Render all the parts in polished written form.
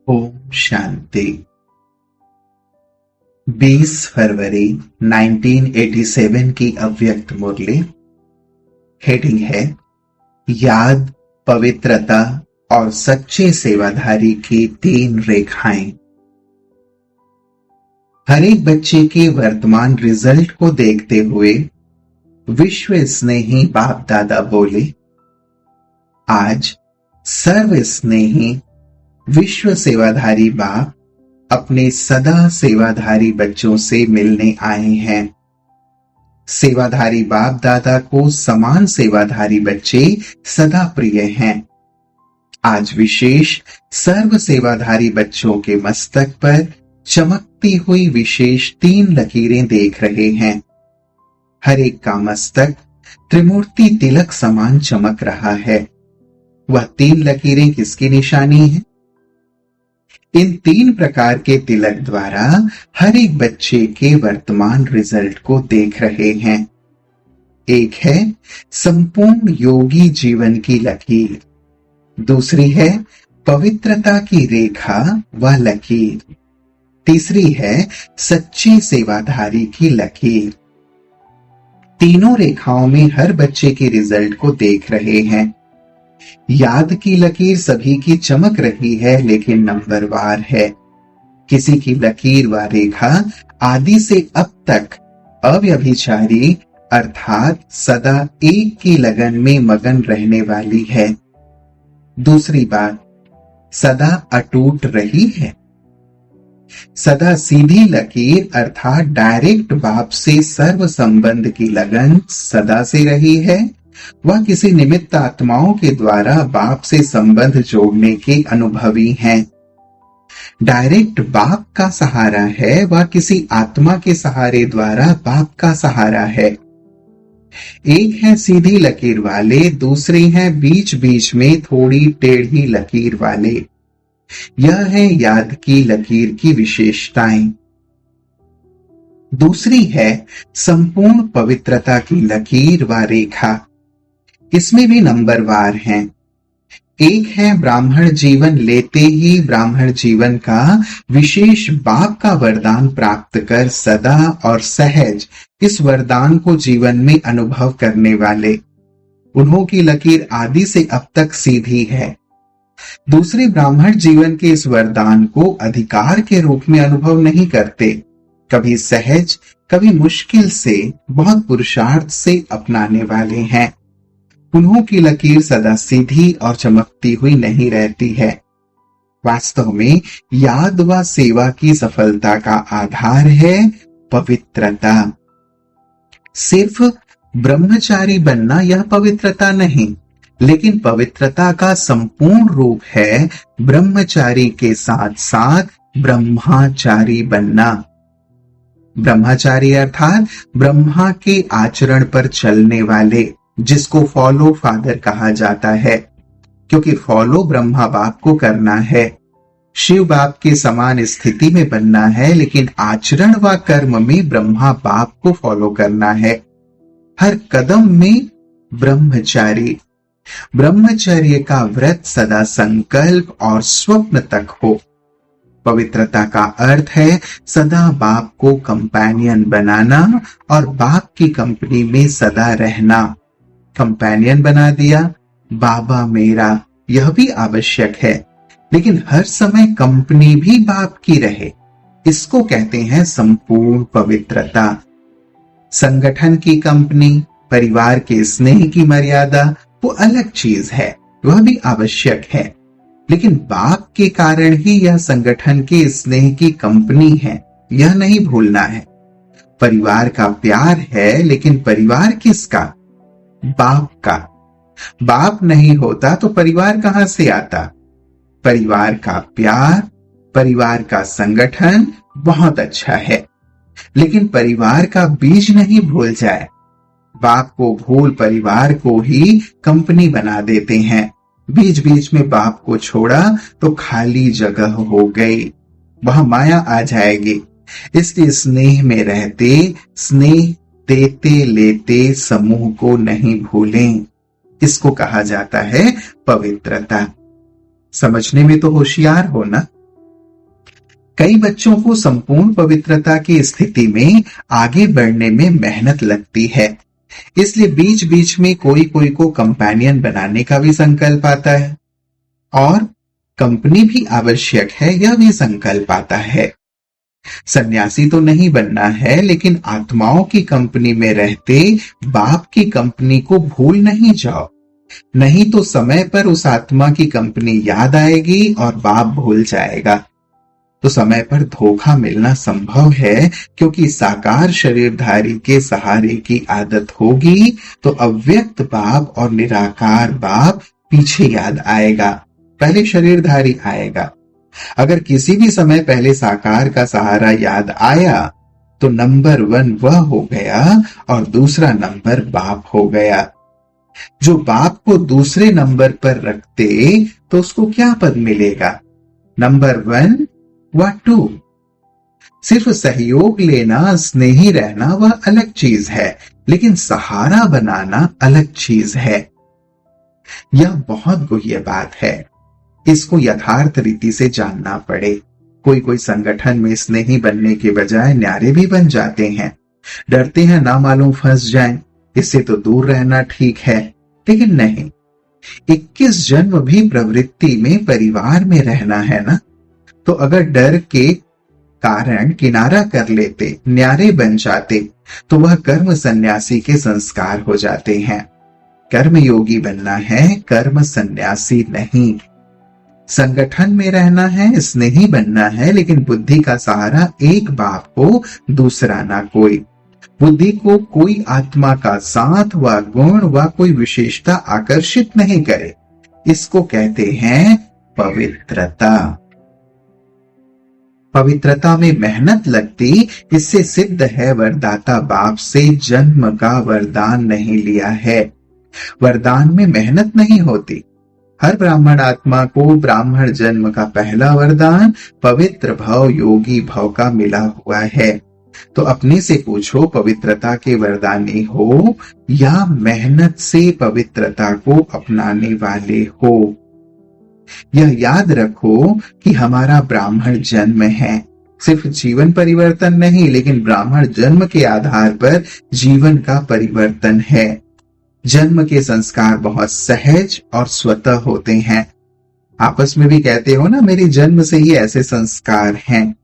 ओम शांति। 20 फरवरी 1987 की अव्यक्त मुरली। हेडिंग है याद, पवित्रता और सच्चे सेवाधारी की 3 रेखाएं। हर एक बच्चे के वर्तमान रिजल्ट को देखते हुए विश्व स्नेही बाप दादा बोले, आज सर्व स्नेही विश्व सेवाधारी बाप अपने सदा सेवाधारी बच्चों से मिलने आए हैं। सेवाधारी बाप दादा को समान सेवाधारी बच्चे सदा प्रिय हैं। आज विशेष सर्व सेवाधारी बच्चों के मस्तक पर चमकती हुई विशेष 3 लकीरें देख रहे हैं। हर एक का मस्तक त्रिमूर्ति तिलक समान चमक रहा है। वह 3 लकीरें किसकी निशानी है? इन 3 प्रकार के तिलक द्वारा हर एक बच्चे के वर्तमान रिजल्ट को देख रहे हैं। एक है संपूर्ण योगी जीवन की लकीर, दूसरी है पवित्रता की रेखा व लकीर, तीसरी है सच्चे सेवाधारी की लकीर। तीनों रेखाओं में हर बच्चे के रिजल्ट को देख रहे हैं। याद की लकीर सभी की चमक रही है, लेकिन नंबरवार है। किसी की लकीर व रेखा आदि से अब तक अव्यभिचारी अर्थात सदा एक की लगन में मगन रहने वाली है। दूसरी बात, सदा अटूट रही है। सदा सीधी लकीर अर्थात डायरेक्ट बाप से सर्व संबंध की लगन सदा से रही है। वह किसी निमित्त आत्माओं के द्वारा बाप से संबंध जोड़ने के अनुभवी हैं। डायरेक्ट बाप का सहारा है, वह किसी आत्मा के सहारे द्वारा बाप का सहारा है। एक है सीधी लकीर वाले, दूसरे हैं बीच बीच में थोड़ी टेढ़ी लकीर वाले। यह है याद की लकीर की विशेषताएं। दूसरी है संपूर्ण पवित्रता की लकीर व रेखा। इसमें भी नंबरवार हैं। एक है ब्राह्मण जीवन लेते ही ब्राह्मण जीवन का विशेष बाप का वरदान प्राप्त कर सदा और सहज इस वरदान को जीवन में अनुभव करने वाले। उन्हों की लकीर आदि से अब तक सीधी है। दूसरे ब्राह्मण जीवन के इस वरदान को अधिकार के रूप में अनुभव नहीं करते, कभी सहज कभी मुश्किल से बहुत पुरुषार्थ से अपनाने वाले हैं। उन्हों की लकीर सदा सीधी और चमकती हुई नहीं रहती है। वास्तव में याद व सेवा की सफलता का आधार है पवित्रता। सिर्फ ब्रह्मचारी बनना यह पवित्रता नहीं, लेकिन पवित्रता का संपूर्ण रूप है ब्रह्मचारी के साथ साथ ब्रह्माचारी बनना। ब्रह्मचारी अर्थात ब्रह्मा के आचरण पर चलने वाले, जिसको फॉलो फादर कहा जाता है, क्योंकि फॉलो ब्रह्मा बाप को करना है, शिव बाप के समान स्थिति में बनना है, लेकिन आचरण व कर्म में ब्रह्मा बाप को फॉलो करना है। हर कदम में ब्रह्मचारी। ब्रह्मचर्य का व्रत सदा संकल्प और स्वप्न तक हो। पवित्रता का अर्थ है सदा बाप को कंपेनियन बनाना और बाप की कंपनी में सदा रहना। कंपेनियन बना दिया बाबा मेरा, यह भी आवश्यक है, लेकिन हर समय कंपनी भी बाप की रहे, इसको कहते हैं संपूर्ण पवित्रता। संगठन की कंपनी, परिवार के स्नेह की मर्यादा वो अलग चीज है, वह भी आवश्यक है, लेकिन बाप के कारण ही यह संगठन के स्नेह की कंपनी है, यह नहीं भूलना है। परिवार का प्यार है, लेकिन परिवार किसका? बाप का। बाप नहीं होता तो परिवार कहां से आता? परिवार का प्यार, परिवार का संगठन बहुत अच्छा है, लेकिन परिवार का बीज नहीं भूल जाए। बाप को भूल परिवार को ही कंपनी बना देते हैं। बीच बीच में बाप को छोड़ा तो खाली जगह हो गई, वह माया आ जाएगी। इसलिए स्नेह में रहते, स्नेह देते लेते समूह को नहीं भूलें। इसको कहा जाता है पवित्रता। समझने में तो होशियार हो ना। कई बच्चों को संपूर्ण पवित्रता की स्थिति में आगे बढ़ने में मेहनत लगती है, इसलिए बीच बीच में कोई कोई को कंपेनियन बनाने का भी संकल्प आता है और कंपनी भी आवश्यक है, यह भी संकल्प आता है। सन्यासी तो नहीं बनना है, लेकिन आत्माओं की कंपनी में रहते बाप की कंपनी को भूल नहीं जाओ, नहीं तो समय पर उस आत्मा की कंपनी याद आएगी और बाप भूल जाएगा। तो समय पर धोखा मिलना संभव है, क्योंकि साकार शरीरधारी के सहारे की आदत होगी तो अव्यक्त बाप और निराकार बाप पीछे याद आएगा, पहले शरीरधारी आएगा। अगर किसी भी समय पहले साकार का सहारा याद आया तो नंबर 1 वह हो गया और दूसरा नंबर बाप हो गया। जो बाप को दूसरे नंबर पर रखते तो उसको क्या पद मिलेगा? नंबर 1 व 2। सिर्फ सहयोग लेना, स्नेही रहना वह अलग चीज है, लेकिन सहारा बनाना अलग चीज है। यह बहुत गुह्य बात है, इसको यथार्थ रीति से जानना पड़े। कोई कोई संगठन में स्नेही बनने के बजाय न्यारे भी बन जाते हैं, डरते हैं ना मालूम फंस जाएं, इससे तो दूर रहना ठीक है। लेकिन नहीं, 21 जन्म भी प्रवृत्ति में परिवार में रहना है ना, तो अगर डर के कारण किनारा कर लेते, न्यारे बन जाते, तो वह कर्म सन्यासी के संस्कार हो जाते हैं। कर्म योगी बनना है, कर्म सन्यासी नहीं। संगठन में रहना है, स्नेही बनना है, लेकिन बुद्धि का सहारा एक बाप को, दूसरा ना कोई। बुद्धि को कोई आत्मा का साथ व गुण व कोई विशेषता आकर्षित नहीं करे, इसको कहते हैं पवित्रता। पवित्रता में मेहनत लगती, इससे सिद्ध है वरदाता बाप से जन्म का वरदान नहीं लिया है। वरदान में मेहनत नहीं होती। हर ब्राह्मण आत्मा को ब्राह्मण जन्म का पहला वरदान पवित्र भव, योगी भव का मिला हुआ है। तो अपने से पूछो, पवित्रता के वरदानी हो या मेहनत से पवित्रता को अपनाने वाले हो? यह याद रखो कि हमारा ब्राह्मण जन्म है, सिर्फ जीवन परिवर्तन नहीं, लेकिन ब्राह्मण जन्म के आधार पर जीवन का परिवर्तन है। जन्म के संस्कार बहुत सहज और स्वतः होते हैं। आपस में भी कहते हो ना, मेरे जन्म से ही ऐसे संस्कार हैं।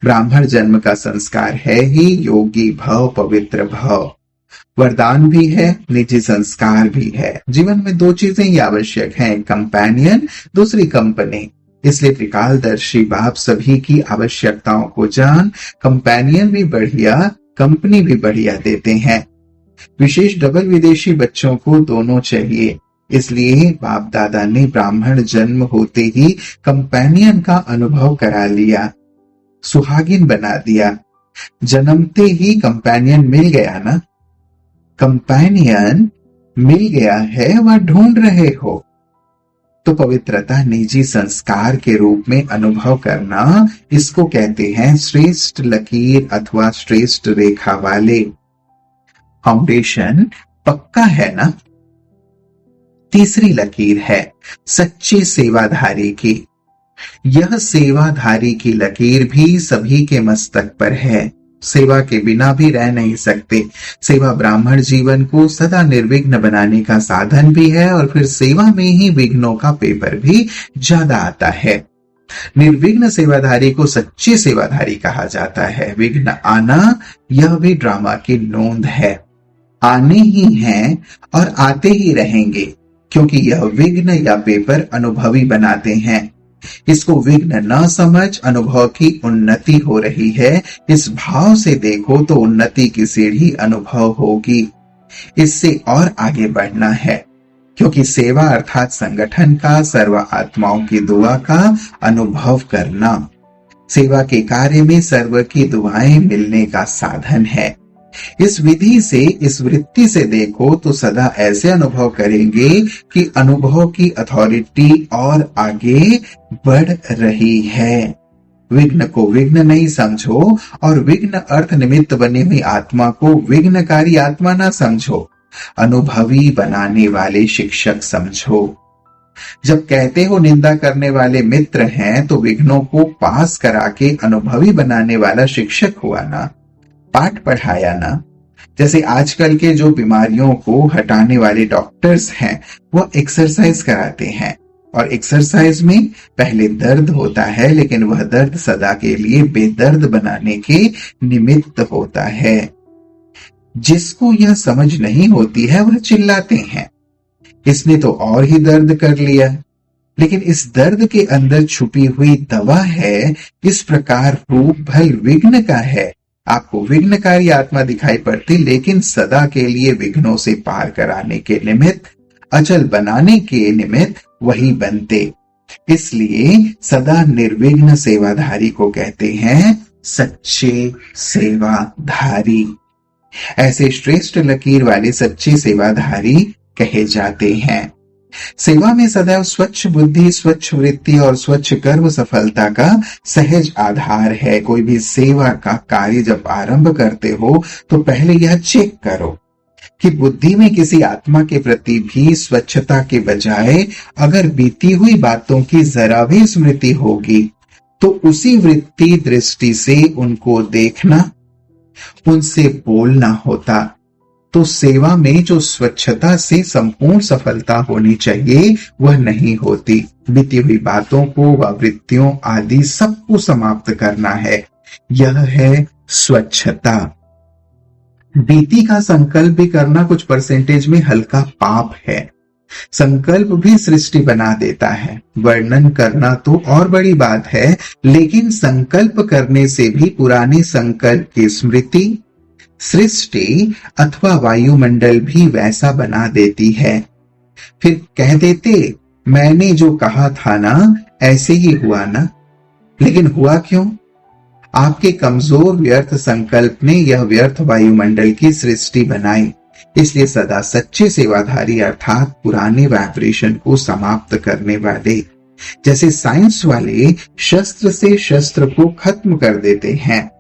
ब्राह्मण जन्म का संस्कार है ही योगी भव, पवित्र भव। वरदान भी है, निजी संस्कार भी है। जीवन में 2 चीजें ही आवश्यक हैं, कंपेनियन, दूसरी कंपनी। इसलिए त्रिकालदर्शी बाप सभी की आवश्यकताओं को जान कंपेनियन भी बढ़िया, कंपनी भी बढ़िया देते हैं। विशेष डबल विदेशी बच्चों को दोनों चाहिए, इसलिए बाप दादा ने ब्राह्मण जन्म होते ही कंपेनियन का अनुभव करा लिया, सुहागिन बना दिया। जन्मते ही कंपेनियन मिल गया ना, कंपेनियन मिल गया है, वह ढूंढ रहे हो। तो पवित्रता निजी संस्कार के रूप में अनुभव करना, इसको कहते हैं श्रेष्ठ लकीर अथवा श्रेष्ठ रेखा वाले। फाउंडेशन पक्का है ना। तीसरी लकीर है सच्चे सेवाधारी की। यह सेवाधारी की लकीर भी सभी के मस्तक पर है। सेवा के बिना भी रह नहीं सकते। सेवा ब्राह्मण जीवन को सदा निर्विघ्न बनाने का साधन भी है, और फिर सेवा में ही विघ्नों का पेपर भी ज्यादा आता है। निर्विघ्न सेवाधारी को सच्चे सेवाधारी कहा जाता है। विघ्न आना यह भी ड्रामा की नोंद है। आने ही हैं और आते ही रहेंगे, क्योंकि यह विघ्न या पेपर अनुभवी बनाते हैं। इसको विघ्न न समझ, अनुभव की उन्नति हो रही है, इस भाव से देखो तो उन्नति की सीढ़ी अनुभव होगी। इससे और आगे बढ़ना है, क्योंकि सेवा अर्थात संगठन का, सर्व आत्माओं की दुआ का अनुभव करना। सेवा के कार्य में सर्व की दुआएं मिलने का साधन है। इस विधि से, इस वृत्ति से देखो तो सदा ऐसे अनुभव करेंगे कि अनुभव की अथॉरिटी और आगे बढ़ रही है। विघ्न को विघ्न नहीं समझो, और विघ्न अर्थ निमित्त बनी हुई आत्मा को विघ्नकारी आत्मा ना समझो। अनुभवी बनाने वाले शिक्षक समझो। जब कहते हो निंदा करने वाले मित्र हैं, तो विघ्नों को पास करा के अनुभवी बनाने वाला शिक्षक हुआ ना, पाठ पढ़ाया ना। जैसे आजकल के जो बीमारियों को हटाने वाले डॉक्टर्स हैं, वो एक्सरसाइज कराते हैं, और एक्सरसाइज में पहले दर्द होता है, लेकिन वह दर्द सदा के लिए बेदर्द बनाने के निमित्त होता है। जिसको यह समझ नहीं होती है, वह चिल्लाते हैं, इसने तो और ही दर्द कर लिया। लेकिन इस दर्द के अंदर छुपी हुई दवा है। इस प्रकार रूप भल विघ्न का है। आपको विघ्नकारी आत्मा दिखाई पड़ती, लेकिन सदा के लिए विघ्नों से पार कराने के निमित्त, अचल बनाने के निमित्त वही बनते। इसलिए सदा निर्विघ्न सेवाधारी को कहते हैं सच्चे सेवाधारी। ऐसे श्रेष्ठ लकीर वाले सच्चे सेवाधारी कहे जाते हैं। सेवा में सदैव स्वच्छ बुद्धि, स्वच्छ वृत्ति और स्वच्छ कर्म सफलता का सहज आधार है। कोई भी सेवा का कार्य जब आरंभ करते हो, तो पहले यह चेक करो कि बुद्धि में किसी आत्मा के प्रति भी स्वच्छता के बजाय अगर बीती हुई बातों की जरा भी स्मृति होगी, तो उसी वृत्ति दृष्टि से उनको देखना, उनसे बोलना होता। तो सेवा में जो स्वच्छता से संपूर्ण सफलता होनी चाहिए, वह नहीं होती। बीती हुई बातों को व वृत्तियों आदि सबको समाप्त करना है। यह है स्वच्छता। बीती का संकल्प भी करना कुछ परसेंटेज में हल्का पाप है। संकल्प भी सृष्टि बना देता है। वर्णन करना तो और बड़ी बात है, लेकिन संकल्प करने से भी पुराने संकल्प की स्मृति सृष्टि अथवा वायुमंडल भी वैसा बना देती है। फिर कह देते, मैंने जो कहा था ना, ऐसे ही हुआ ना। लेकिन हुआ क्यों? आपके कमजोर व्यर्थ संकल्प ने यह व्यर्थ वायुमंडल की सृष्टि बनाई। इसलिए सदा सच्चे सेवाधारी अर्थात पुराने वाइब्रेशन को समाप्त करने वाले, जैसे साइंस वाले शस्त्र से शस्त्र को खत्म कर देते हैं,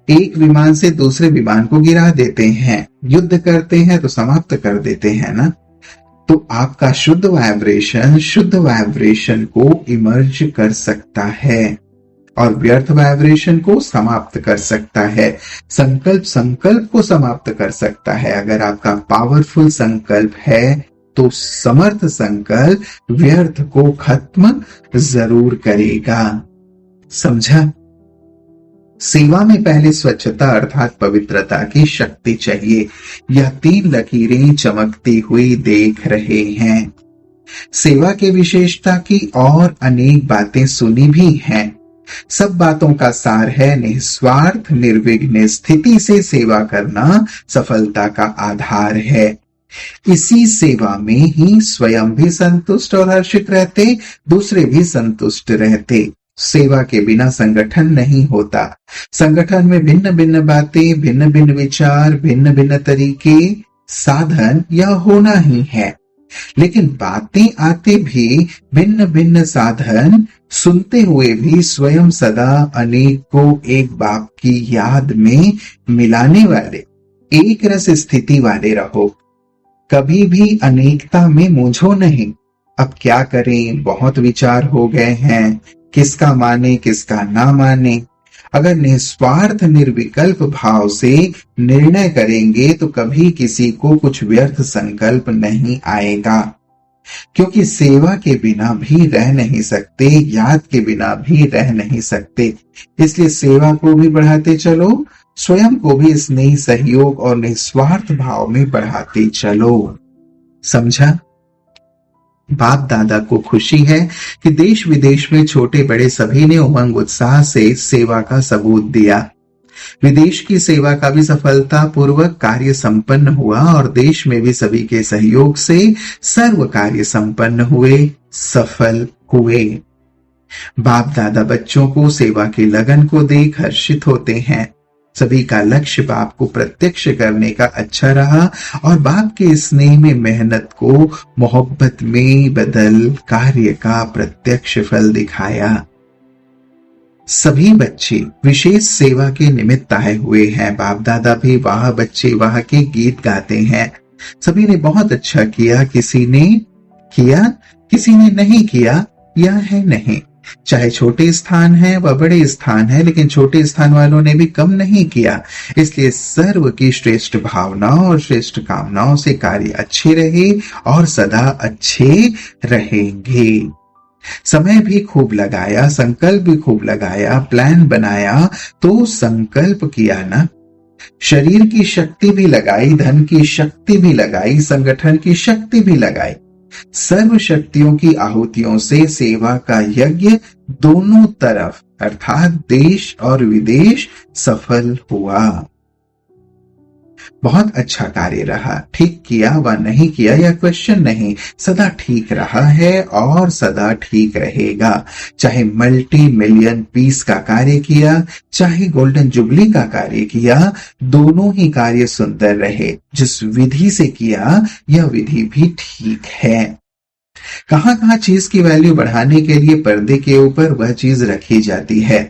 एक विमान से दूसरे विमान को गिरा देते हैं, युद्ध करते हैं तो समाप्त कर देते हैं ना। तो आपका शुद्ध वाइब्रेशन को इमर्ज कर सकता है और व्यर्थ वाइब्रेशन को समाप्त कर सकता है। संकल्प को समाप्त कर सकता है। अगर आपका पावरफुल संकल्प है, तो समर्थ संकल्प व्यर्थ को खत्म जरूर करेगा। समझा? सेवा में पहले स्वच्छता अर्थात पवित्रता की शक्ति चाहिए। यह 3 लकीरें चमकती हुई देख रहे हैं। सेवा के विशेषता की और अनेक बातें सुनी भी हैं। सब बातों का सार है निस्वार्थ निर्विघ्न स्थिति से सेवा करना सफलता का आधार है। इसी सेवा में ही स्वयं भी संतुष्ट और हर्षित रहते, दूसरे भी संतुष्ट रहते। सेवा के बिना संगठन नहीं होता। संगठन में भिन्न भिन्न बातें, भिन्न भिन्न विचार, भिन्न भिन्न तरीके, साधन यह होना ही है। लेकिन बातें आते भी भिन्न भिन्न साधन, सुनते हुए भी स्वयं सदा अनेक को एक बाप की याद में मिलाने वाले, एक रस स्थिति वाले रहो। कभी भी अनेकता में मूंझो नहीं। अब क्या करें, बहुत विचार हो गए हैं, किसका माने किसका ना माने। अगर निस्वार्थ निर्विकल्प भाव से निर्णय करेंगे, तो कभी किसी को कुछ व्यर्थ संकल्प नहीं आएगा। क्योंकि सेवा के बिना भी रह नहीं सकते, याद के बिना भी रह नहीं सकते। इसलिए सेवा को भी बढ़ाते चलो, स्वयं को भी स्नेह, सहयोग और निस्वार्थ भाव में बढ़ाते चलो। समझा? बाप दादा को खुशी है कि देश विदेश में छोटे बड़े सभी ने उमंग उत्साह से सेवा का सबूत दिया। विदेश की सेवा का भी सफलता पूर्वक कार्य संपन्न हुआ और देश में भी सभी के सहयोग से सर्व कार्य संपन्न हुए, सफल हुए। बाप दादा बच्चों को सेवा की लगन को देख हर्षित होते हैं। सभी का लक्ष्य बाप को प्रत्यक्ष करने का अच्छा रहा और बाप के स्नेह में मेहनत को मोहब्बत में बदल कार्य का प्रत्यक्ष फल दिखाया। सभी बच्चे विशेष सेवा के निमित्त आए हुए हैं। बाप दादा भी वाह बच्चे वाह के गीत गाते हैं। सभी ने बहुत अच्छा किया। किसी ने किया, किसी ने नहीं किया, या है नहीं। चाहे छोटे स्थान है व बड़े स्थान है, लेकिन छोटे स्थान वालों ने भी कम नहीं किया। इसलिए सर्व की श्रेष्ठ भावनाओं और श्रेष्ठ कामनाओं से कार्य अच्छे रहे और सदा अच्छे रहेंगे। समय भी खूब लगाया, संकल्प भी खूब लगाया, प्लान बनाया, तो संकल्प किया ना, शरीर की शक्ति भी लगाई, धन की शक्ति भी लगाई, संगठन की शक्ति भी लगाई। सर्व शक्तियों की आहुतियों से सेवा का यज्ञ दोनों तरफ अर्थात देश और विदेश सफल हुआ। बहुत अच्छा कार्य रहा। ठीक किया व नहीं किया यह क्वेश्चन नहीं, सदा ठीक रहा है और सदा ठीक रहेगा। चाहे मल्टी मिलियन पीस का कार्य किया, चाहे गोल्डन जुबली का कार्य किया, दोनों ही कार्य सुंदर रहे। जिस विधि से किया यह विधि भी ठीक है। कहां कहां चीज की वैल्यू बढ़ाने के लिए पर्दे के ऊपर वह चीज रखी जाती है।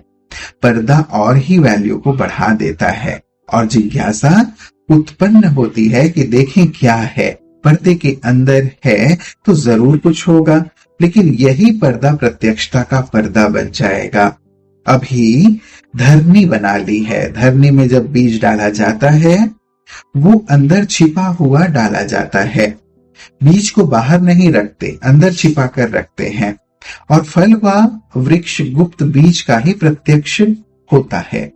पर्दा और ही वैल्यू को बढ़ा देता है और जिज्ञासा उत्पन्न होती है कि देखें क्या है। पर्दे के अंदर है तो जरूर कुछ होगा, लेकिन यही पर्दा प्रत्यक्षता का पर्दा बन जाएगा। अभी धरनी बना ली है। धरनी में जब बीज डाला जाता है वो अंदर छिपा हुआ डाला जाता है। बीज को बाहर नहीं रखते, अंदर छिपा कर रखते हैं और फल व वृक्ष गुप्त बीज का ही प्रत्यक्ष होता है।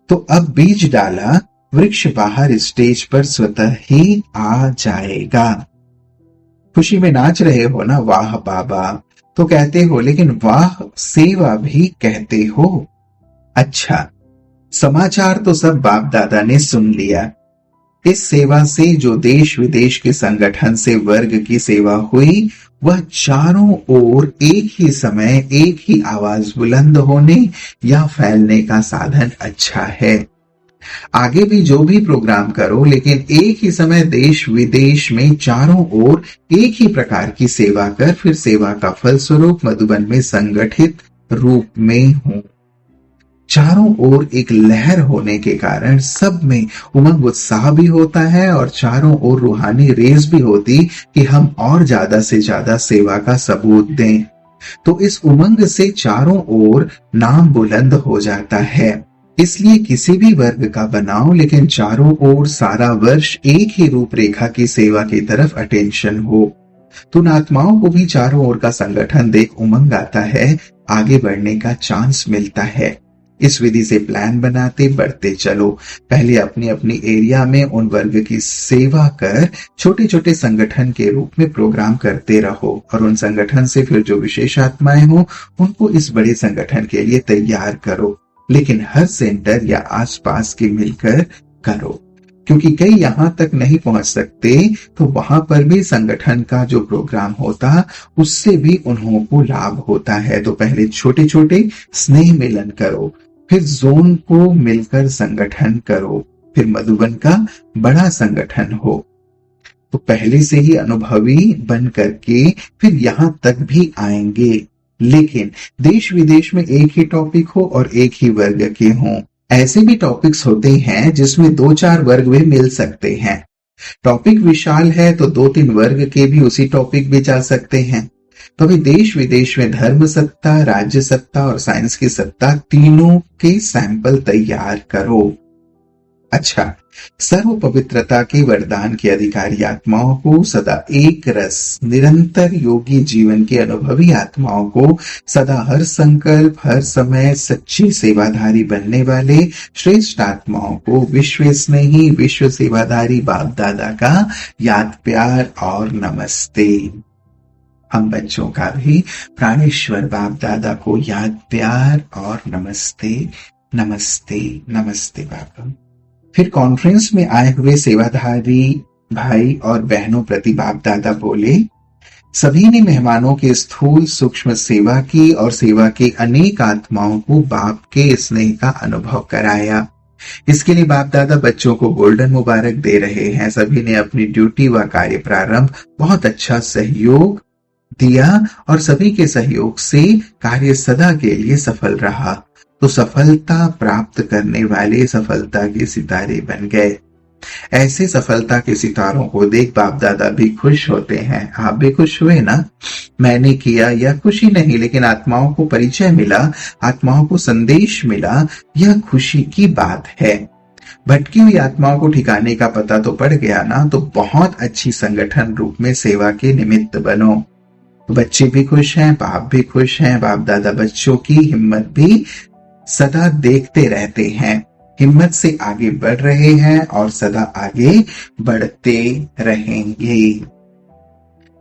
तो अब बीज डाला, वृक्ष बाहर स्टेज पर स्वतः ही आ जाएगा। खुशी में नाच रहे हो ना, वाह बाबा तो कहते हो, लेकिन वाह सेवा भी कहते हो। अच्छा, समाचार तो सब बाप दादा ने सुन लिया। इस सेवा से जो देश विदेश के संगठन से वर्ग की सेवा हुई, वह चारों ओर एक ही समय एक ही आवाज बुलंद होने या फैलने का साधन अच्छा है। आगे भी जो भी प्रोग्राम करो, लेकिन एक ही समय देश विदेश में चारों ओर एक ही प्रकार की सेवा कर, फिर सेवा का फलस्वरूप मधुबन में संगठित रूप में हो। चारों ओर एक लहर होने के कारण सब में उमंग उत्साह भी होता है और चारों ओर रूहानी रेस भी होती कि हम और ज्यादा से ज्यादा सेवा का सबूत दें। तो इस उमंग से चारों ओर नाम बुलंद हो जाता है। इसलिए किसी भी वर्ग का बनाओ, लेकिन चारों ओर सारा वर्ष एक ही रूपरेखा की सेवा की तरफ अटेंशन हो। तो आत्माओं को भी चारों ओर का संगठन देख उमंग आता है, आगे बढ़ने का चांस मिलता है। इस विधि से प्लान बनाते बढ़ते चलो। पहले अपनी अपनी एरिया में उन वर्ग की सेवा कर छोटे छोटे संगठन के रूप में प्रोग्राम करते रहो और उन संगठन से फिर जो विशेष आत्माएं हो उनको इस बड़े संगठन के लिए तैयार करो। लेकिन हर सेंटर या आसपास के मिलकर करो, क्योंकि कई यहां तक नहीं पहुंच सकते, तो वहां पर भी संगठन का जो प्रोग्राम होता उससे भी उन्हों को लाभ होता है। तो पहले छोटे छोटे स्नेह मिलन करो, फिर जोन को मिलकर संगठन करो, फिर मधुबन का बड़ा संगठन हो। तो पहले से ही अनुभवी बन करके फिर यहां तक भी आएंगे। लेकिन देश विदेश में एक ही टॉपिक हो और एक ही वर्ग के हों। ऐसे भी टॉपिक्स होते हैं जिसमें 2-4 वर्ग भी मिल सकते हैं। टॉपिक विशाल है तो 2-3 वर्ग के भी उसी टॉपिक में जा सकते हैं। तो अभी देश विदेश में धर्म सत्ता, राज्य सत्ता और साइंस की सत्ता तीनों के सैंपल तैयार करो। अच्छा, सर्व पवित्रता के वरदान की अधिकारी आत्माओं को सदा एक रस निरंतर योगी जीवन के अनुभवी आत्माओं को सदा हर संकल्प हर समय सच्ची सेवाधारी बनने वाले श्रेष्ठ आत्माओं को विश्व स्नेही विश्व सेवाधारी बाप दादा का याद प्यार और नमस्ते। हम बच्चों का भी प्राणेश्वर बाप दादा को याद प्यार और नमस्ते नमस्ते नमस्ते बाबा। फिर कॉन्फ्रेंस में आए हुए सेवाधारी भाई और बहनों प्रति बाप दादा बोले, सभी ने मेहमानों के स्थूल सूक्ष्म सेवा की और सेवा के अनेक आत्माओं को बाप के स्नेह का अनुभव कराया। इसके लिए बाप दादा बच्चों को गोल्डन मुबारक दे रहे हैं। सभी ने अपनी ड्यूटी व कार्य प्रारंभ बहुत अच्छा सहयोग दिया और सभी के सहयोग से कार्य सदा के लिए सफल रहा। तो सफलता प्राप्त करने वाले सफलता के सितारे बन गए। ऐसे सफलता के सितारों को देख बाप दादा भी खुश होते हैं। आप भी खुश हुए ना? मैंने किया यह खुशी नहीं, लेकिन आत्माओं को परिचय मिला, आत्माओं को संदेश मिला, यह खुशी की बात है। भटकी हुई आत्माओं को ठिकाने का पता तो पड़ गया ना, तो बहुत अच्छी संगठन रूप में सेवा के निमित्त बनो। बच्चे भी खुश हैं, बाप भी खुश हैं। बाप दादा बच्चों की हिम्मत भी सदा देखते रहते हैं, हिम्मत से आगे बढ़ रहे हैं और सदा आगे बढ़ते रहेंगे।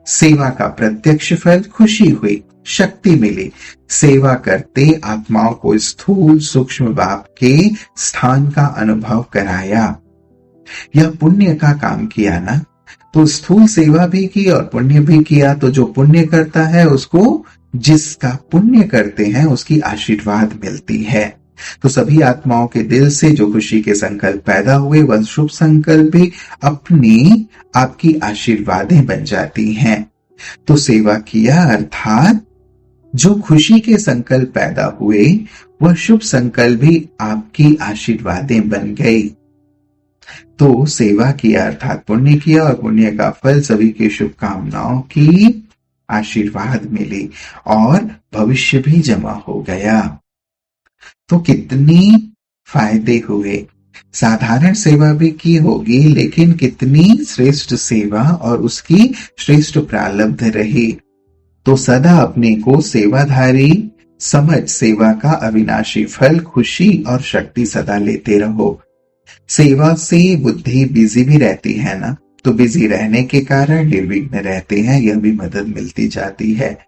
सेवा का प्रत्यक्ष फल खुशी हुई, शक्ति मिली। सेवा करते आत्माओं को स्थूल सूक्ष्म बाप के स्थान का अनुभव कराया। यह पुण्य का काम किया ना, तो स्थूल सेवा भी की और पुण्य भी किया। तो जो पुण्य करता है उसको, जिसका पुण्य करते हैं उसकी आशीर्वाद मिलती है। तो सभी आत्माओं के दिल से जो खुशी के संकल्प पैदा हुए, वह शुभ संकल्प भी अपनी आपकी आशीर्वादें बन जाती हैं। तो सेवा किया अर्थात जो खुशी के संकल्प पैदा हुए, वह शुभ संकल्प भी आपकी आशीर्वादें बन गई। तो सेवा किया अर्थात पुण्य किया, और पुण्य का फल सभी की शुभकामनाओं की आशीर्वाद मिली और भविष्य भी जमा हो गया। तो कितनी फायदे हुए। साधारण सेवा भी की होगी, लेकिन कितनी श्रेष्ठ सेवा और उसकी श्रेष्ठ प्रारब्ध रही। तो सदा अपने को सेवाधारी समझ सेवा का अविनाशी फल, खुशी और शक्ति सदा लेते रहो। सेवा से बुद्धि बिजी भी रहती है ना, तो बिजी रहने के कारण निर्विघ्न रहते हैं, यह भी मदद मिलती जाती है।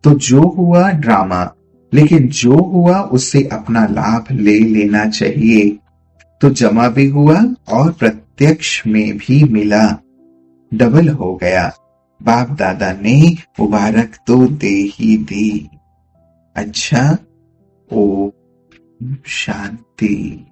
तो जो हुआ ड्रामा, लेकिन जो हुआ उससे अपना लाभ ले लेना चाहिए। तो जमा भी हुआ और प्रत्यक्ष में भी मिला, डबल हो गया। बाप दादा ने मुबारक तो दे ही दी। अच्छा, ओम शांति।